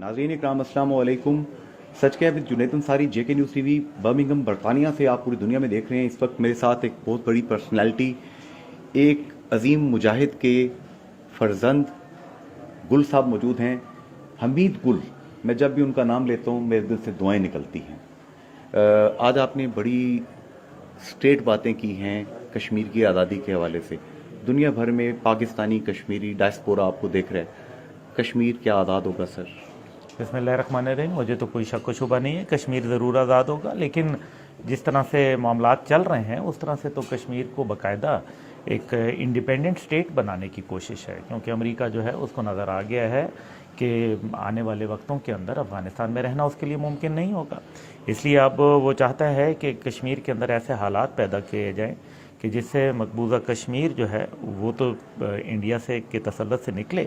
नाज़रीन इकराम अस्सलाम वालेकुम। सच कह with Junaid Ansari, JK news TV Birmingham बरतानिया से आप पूरी दुनिया में देख रहे हैं। इस वक्त मेरे साथ एक बहुत बड़ी पर्सनैलिटी, एक अजीम मुजाहिद के फर्जंद गुल साहब मौजूद हैं, हमीद गुल। मैं जब भी उनका नाम लेता हूँ मेरे दिल से दुआएं निकलती हैं। आज आपने बड़ी स्ट्रेट बातें की हैं कश्मीर की आज़ादी के हवाले से। दुनिया भर में पाकिस्तानी कश्मीरी डायस्पोरा आपको देख रहा है। कश्मीर क्या आज़ाद होगा सर? बिस्मिल्लाहिर्रहमानिर्रहीम। मुझे तो कोई शक व शुबा नहीं है, कश्मीर ज़रूर आज़ाद होगा। लेकिन जिस तरह से मामलात चल रहे हैं उस तरह से तो कश्मीर को बाकायदा एक इंडिपेंडेंट स्टेट बनाने की कोशिश है, क्योंकि अमेरिका जो है उसको नज़र आ गया है कि आने वाले वक्तों के अंदर अफ़गानिस्तान में रहना उसके लिए मुमकिन नहीं होगा। इसलिए अब वो चाहता है कि कश्मीर के अंदर ऐसे हालात पैदा किए जाएँ कि जिससे मकबूजा कश्मीर जो है वो तो इंडिया से के तसल्लुत से निकले,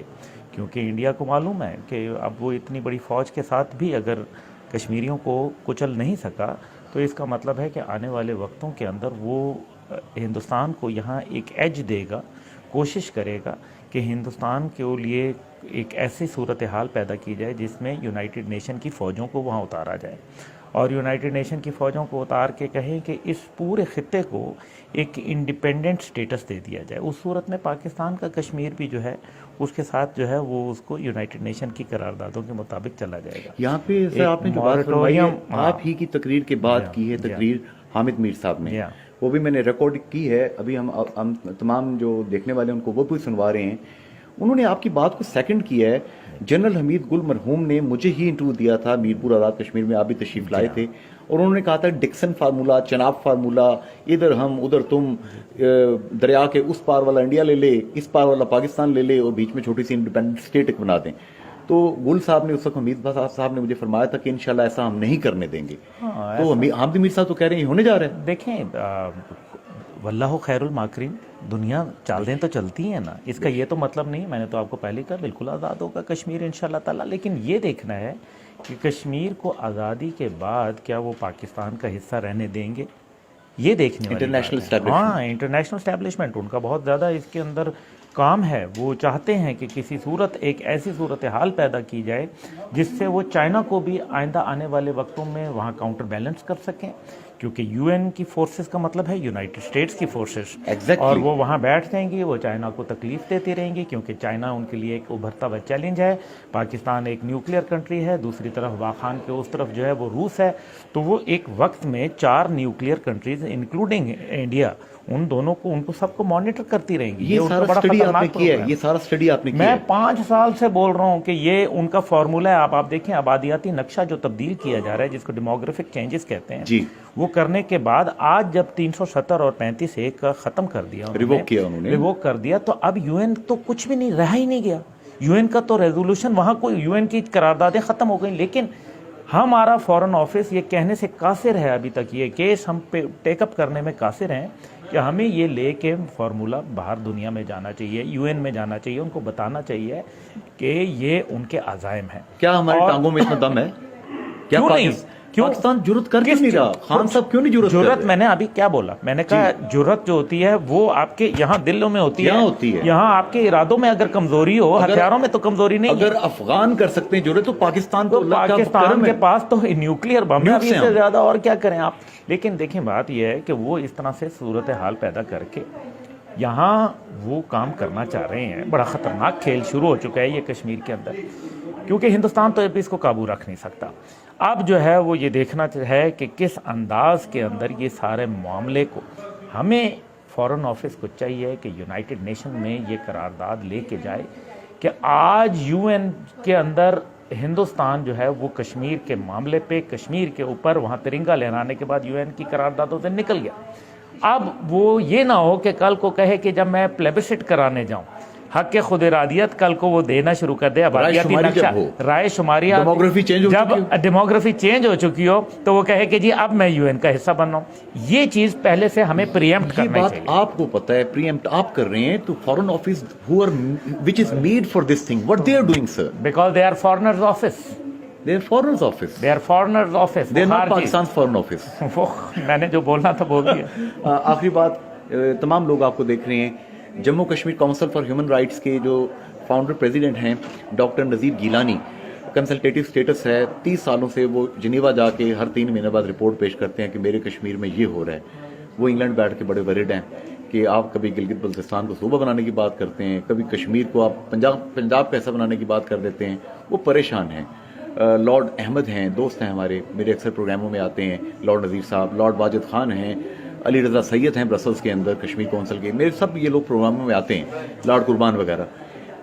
क्योंकि इंडिया को मालूम है कि अब वो इतनी बड़ी फ़ौज के साथ भी अगर कश्मीरियों को कुचल नहीं सका तो इसका मतलब है कि आने वाले वक्तों के अंदर वो हिंदुस्तान को यहाँ एक एज देगा, कोशिश करेगा कि हिंदुस्तान के लिए एक ऐसी सूरत हाल पैदा की जाए जिसमें यूनाइटेड नेशन की फ़ौजों को वहाँ उतारा जाए और यूनाइटेड नेशन की फ़ौजों को उतार के कहें कि इस पूरे खित्ते को एक इंडिपेंडेंट स्टेटस दे दिया जाए। उस सूरत में पाकिस्तान का कश्मीर भी जो है उसके साथ जो है वो उसको यूनाइटेड नेशन की करारदादों के मुताबिक चला जाएगा। यहाँ पे सर आपने जो बात फरमाई है आप ही की तकरीर के बाद की है, तकरीर हामिद मीर साहब ने, वो भी मैंने रिकॉर्ड की है। अभी हम तमाम जो देखने वाले हैं उनको वो भी सुनवा रहे हैं। उन्होंने आपकी बात को सेकंड किया है। जनरल हमीद गुल मरहूम ने मुझे ही इंटरव्यू दिया था मीरपुर आज़ाद कश्मीर में, आप भी तशरीफ लाए थे, और उन्होंने कहा था डिक्सन फार्मूला, चनाब फार्मूला, इधर हम उधर तुम, दरिया के उस पार वाला इंडिया ले ले, इस पार वाला पाकिस्तान ले ले और बीच में छोटी सी इंडिपेंडेंट स्टेट बना दें। तो गुल साहब ने उस वक्त हमीद साहब ने मुझे फरमाया था कि इंशाल्लाह ऐसा हम नहीं करने देंगे। तो हामिद मीर साहब तो कह रहे हैं होने जा रहा है। देखें, वल्लाहु खैरुल माकरीन, दुनिया चालें तो चलती हैं ना, इसका ये तो मतलब नहीं, मैंने तो आपको पहले कहा बिल्कुल आज़ाद होगा कश्मीर इंशाल्लाह ताला। लेकिन ये देखना है कि कश्मीर को आज़ादी के बाद क्या वो पाकिस्तान का हिस्सा रहने देंगे, ये देखने वाली बात है। हाँ, इंटरनेशनल एस्टैब्लिशमेंट उनका बहुत ज़्यादा इसके अंदर काम है। वो चाहते हैं कि किसी सूरत एक ऐसी सूरत हाल पैदा की जाए जिससे वो चाइना को भी आइंदा आने वाले वक्तों में वहाँ काउंटर बैलेंस कर सकें, क्योंकि यूएन की फोर्सेस का मतलब है यूनाइटेड स्टेट्स की फोर्सेस। और वो वहाँ बैठ जाएंगी, वो चाइना को तकलीफ देती रहेंगी, क्योंकि चाइना उनके लिए एक उभरता हुआ चैलेंज है। पाकिस्तान एक न्यूक्लियर कंट्री है, दूसरी तरफ वाखान के उस तरफ जो है वो रूस है। तो वो एक वक्त में 4 न्यूक्लियर कंट्रीज इंक्लूडिंग इंडिया, उन दोनों को उनको सबको मॉनिटर करती रहेंगी। ये सारा स्टडी आपने किया है? ये सारा स्टडी आपने किया? मैं 5 साल से बोल रहा हूँ कि ये उनका फॉर्मूला है। आप देखें, आबादियाती नक्शा जो तब्दील किया जा रहा है, जिसको डेमोग्राफिक चेंजेस कहते हैं जी, वो करने के बाद आज जब 370 और 35A का खत्म कर दिया, रिवोक कर दिया, तो अब यूएन तो कुछ भी नहीं रहा ही नहीं गया। यूएन का तो रेजोल्यूशन, वहां कोई यूएन की करारदादें खत्म हो गई। लेकिन हमारा फॉरेन ऑफिस ये कहने से कासिर है, अभी तक ये केस हम पे टेकअप करने में कासिर हैं कि हमें ये लेके फार्मूला बाहर दुनिया में जाना चाहिए, यूएन में जाना चाहिए, उनको बताना चाहिए कि ये उनके अज़ाइम हैं। क्या हमारे टांगों में इतना दम है? क्या क्यों नहीं? क्यों पाकिस्तान जुर्रत कर क्यों नहीं रहा? खान साहब क्यों नहीं जुर्रत? मैंने अभी क्या बोला? मैंने कहा जुर्रत जो होती है वो आपके यहाँ दिलों में होती है, यहाँ आपके इरादों में अगर कमजोरी हो, हथियारों में तो कमजोरी नहीं। अगर अफगान कर सकते हैं जुर्रत, तो पाकिस्तान के पास तो न्यूक्लियर बम है, इससे ज्यादा और क्या करें आप। लेकिन देखें, बात यह है कि वो इस तरह से सूरत हाल पैदा करके यहाँ वो काम करना चाह रहे हैं। बड़ा खतरनाक खेल शुरू हो चुका है ये कश्मीर के अंदर, क्योंकि हिंदुस्तान तो अब इसको काबू रख नहीं सकता। अब जो है वो ये देखना है कि किस अंदाज के अंदर ये सारे मामले को, हमें फॉरेन ऑफिस को चाहिए कि यूनाइटेड नेशन में ये करारदाद लेके जाए कि आज यूएन के अंदर हिंदुस्तान जो है वो कश्मीर के मामले पे, कश्मीर के ऊपर वहाँ तिरंगा लहराने के बाद यूएन की करारदादों से निकल गया। अब वो ये ना हो कि कल को कहे कि जब मैं प्लेबिसिट कराने जाऊँ, हक के खुद इरादियत कल को वो देना शुरू कर दे, आबादियाती नक्शा, राय शुमारी, जब डेमोग्राफी चेंज हो चुकी हो तो वो कहे कि जी अब मैं यूएन का हिस्सा बन रहा हूँ। ये चीज पहले से हमें प्रीएम्प्ट करना चाहिए। आपको पता है प्रीएम्प्ट आप कर रहे हैं, तो foreign office which is made for this thing, what they are doing sir? Because they are foreigners office. They are foreigners office. They are foreigners office. They are not Pakistan's foreign office. वो मैंने जो बोलना था बोल दिया। आखिरी बात, तमाम लोग आपको देख रहे हैं, Jammu Kashmir council for human rights के जो फाउंडर प्रेसिडेंट हैं डॉक्टर नज़ीर गिलानी, कंसल्टेटिव स्टेटस है, 30 सालों से वो जिनेवा जाके हर 3 महीने बाद रिपोर्ट पेश करते हैं कि मेरे कश्मीर में ये हो रहा है। वो इंग्लैंड बैठ के बड़े वरिड हैं कि आप कभी गिलगित बल्तिस्तान को सूबा बनाने की बात करते हैं, कभी कश्मीर को आप पंजाब का हिस्सा बनाने की बात कर देते हैं। वो परेशान हैं। लॉर्ड अहमद हैं, दोस्त हैं हमारे, मेरे अक्सर प्रोग्रामों में आते हैं। लॉर्ड नज़ीर साहब, लॉर्ड वाजिद खान हैं, अली रज़ा सैयद हैं ब्रसल्स के अंदर कश्मीर कौंसिल के, मेरे सब ये लोग प्रोग्रामों में आते हैं, लॉर्ड कुर्बान वगैरह।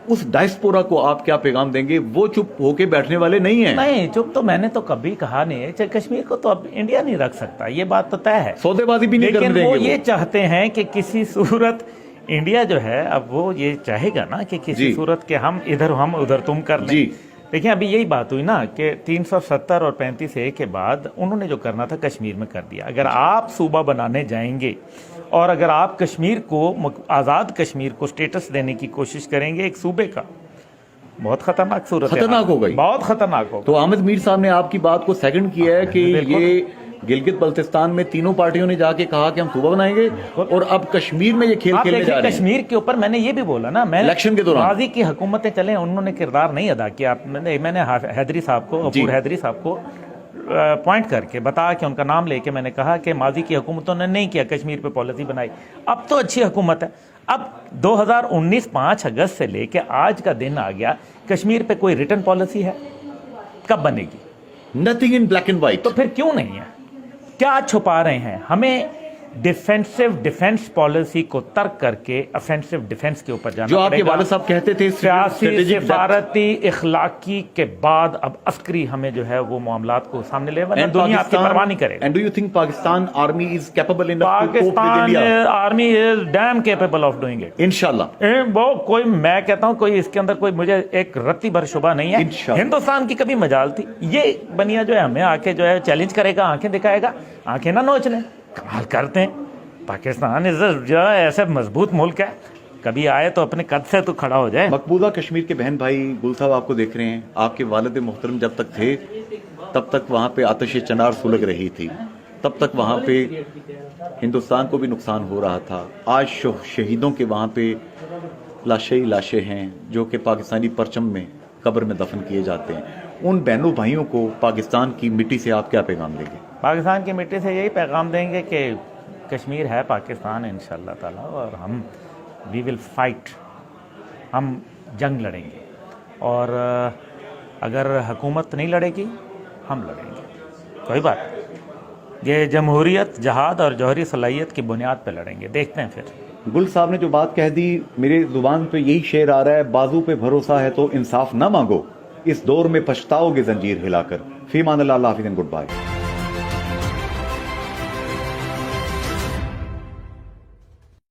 उस डायस्पोरा को आप क्या पैगाम देंगे? वो चुप होके बैठने वाले नहीं हैं। नहीं, चुप तो मैंने तो कभी कहा नहीं है। कश्मीर को तो अब इंडिया नहीं रख सकता, ये बात तो तय है। सौदेबाजी भी नहीं करने लेकिन देंगे। वो ये चाहते हैं कि किसी सूरत इंडिया जो है, अब वो ये चाहेगा ना कि किसी सूरत के हम इधर हम उधर तुम कर लें। देखिए अभी यही बात हुई ना कि 370 और 35A के बाद उन्होंने जो करना था कश्मीर में कर दिया। अगर आप सूबा बनाने जाएंगे और अगर आप कश्मीर को, आज़ाद कश्मीर को स्टेटस देने की कोशिश करेंगे एक सूबे का, बहुत खतरनाक सूरत, खतरनाक हो गई, बहुत खतरनाक हो। तो अहमद मीर साहब ने आपकी बात को सेकंड किया है कि ये गिलगित बल्तिस्तान में तीनों पार्टियों ने जाके कहा कि हम सूबा बनाएंगे और अब कश्मीर में ये खेल खेलने जा रहे हैं। कश्मीर के ऊपर मैंने ये भी बोला ना, मैंने इलेक्शन के दौरान माजी की हुकूमतें चले, उन्होंने किरदार नहीं अदा किया। मैंने हैदरी साहब को, अबूर हैदरी साहब को पॉइंट करके बता के उनका नाम लेके मैंने कहा कि माजी की हुकूमतों ने नहीं किया, कश्मीर पे पॉलिसी बनाई। अब तो अच्छी हुकूमत है। अब 2019 5 अगस्त से लेके आज का दिन आ गया, कश्मीर पे कोई रिटर्न पॉलिसी है? कब बनेगी? Nothing in black and white. तो फिर क्यों नहीं है? क्या छुपा रहे हैं? हमें डिफेंसिव डिफेंस पॉलिसी को तर्क करके ऑफेंसिव डिफेंस के ऊपर जाना जो आपके वालिद साहब कहते थे सियासी सिफारती इखलाकी के बाद अब अस्करी हमें जो है वो मामलात को सामने ले, दुनिया आपकी परवाह नहीं करेगी। And do you think Pakistan army is capable enough? Pakistan army is damn capable of doing it, इंशाल्लाह। वो कोई, मैं कहता हूं कोई इसके अंदर कोई मुझे एक रत्ती भर शुबा नहीं है। हिंदुस्तान की कभी मजाल थी, ये बनिया जो है हमें आके जो है चैलेंज करेगा, आंखें दिखाएगा, आंखें ना नोच लें। कमाल करते हैं। पाकिस्तान जो ऐसे मजबूत मुल्क है, कभी आए तो अपने कद से तो खड़ा हो जाए। मकबूजा कश्मीर के बहन भाई गुल साहब आपको देख रहे हैं। आपके वालिद मोहतरम जब तक थे तब तक वहाँ पे आतिश चनार सुलग रही थी, तब तक वहाँ पे हिंदुस्तान को भी नुकसान हो रहा था। आज शहीदों के वहाँ पे लाशें हैं जो कि पाकिस्तानी परचम में कब्र में दफन किए जाते हैं। उन बहनों भाइयों को पाकिस्तान की मिट्टी से आप क्या पैगाम देंगे? पाकिस्तान की मिट्टी से यही पैगाम देंगे कि कश्मीर है पाकिस्तान इंशाअल्लाह ताला, और हम वी विल फाइट, हम जंग लड़ेंगे। और अगर हुकूमत नहीं लड़ेगी हम लड़ेंगे, कोई बात नहीं। ये जमहूरियत, जहाद और जौहरी सलाहियत की बुनियाद पे लड़ेंगे। देखते हैं फिर। गुल साहब ने जो बात कह दी, मेरे जुबान पे यही शेर आ रहा है, बाजू पे भरोसा है तो इंसाफ ना मांगो, इस दौर में पछताओगे जंजीर हिलाकर। फीमान अल्लाह, हाफिज़, गुड बाय।